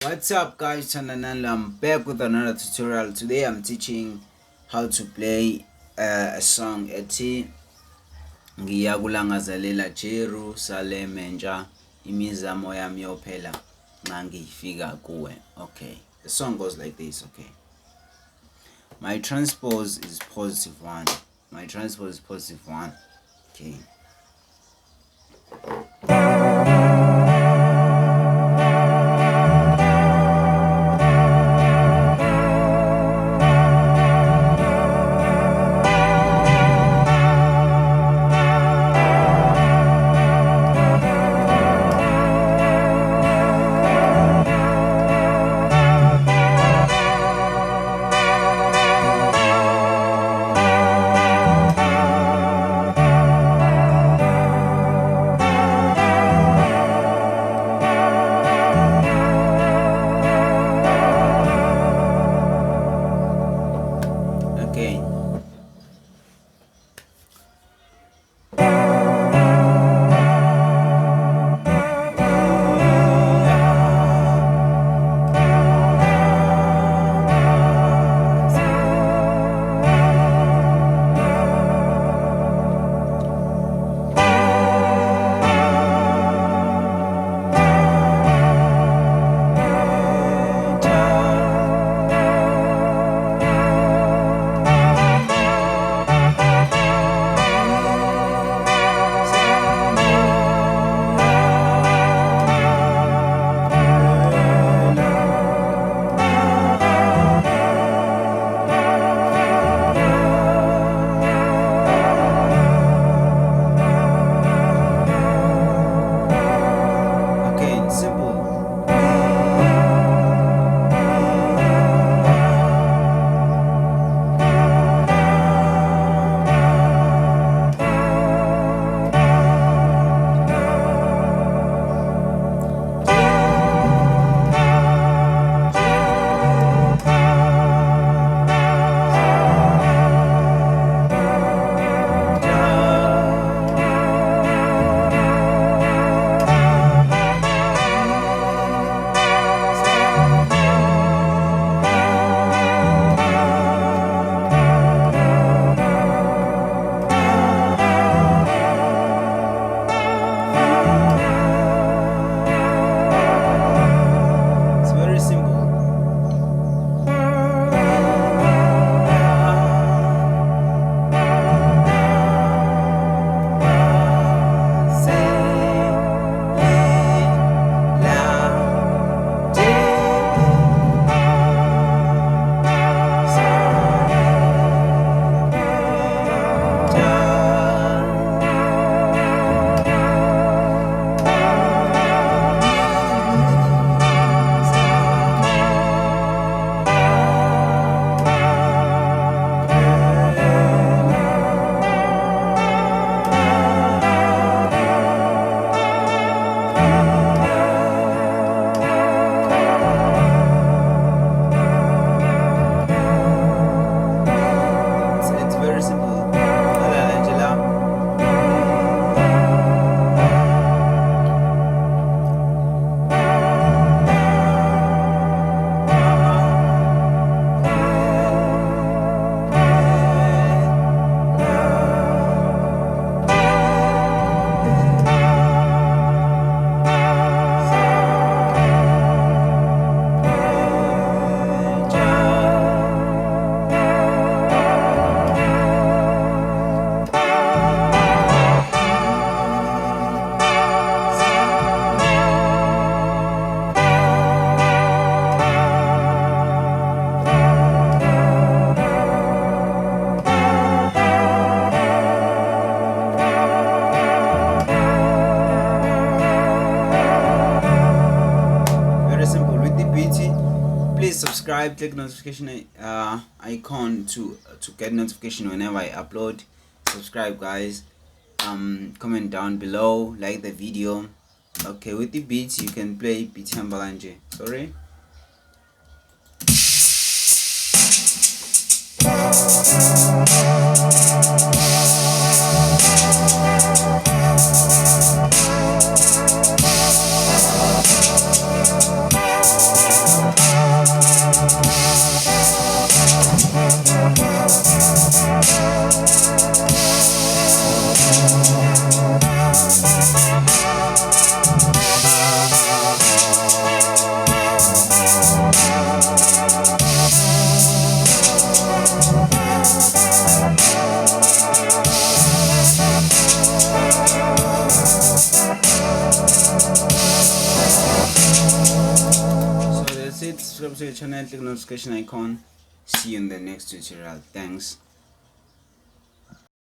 What's up guys, I'm back with another tutorial. Today I'm teaching how to play a song ethi ngiyakulangazelela Jerusalem nja imizamo yami yophela ngangifika kuwe. Okay, the song goes like this. Okay, my transpose is +1. My transpose is +1. Okay. Please subscribe, click notification icon to get notification whenever I upload. Subscribe guys, comment down below, like the video. Okay, with the beats you can play beat Hambalanje. Sorry. subscribe to the channel, click the notification icon. See you in the next tutorial. Thanks.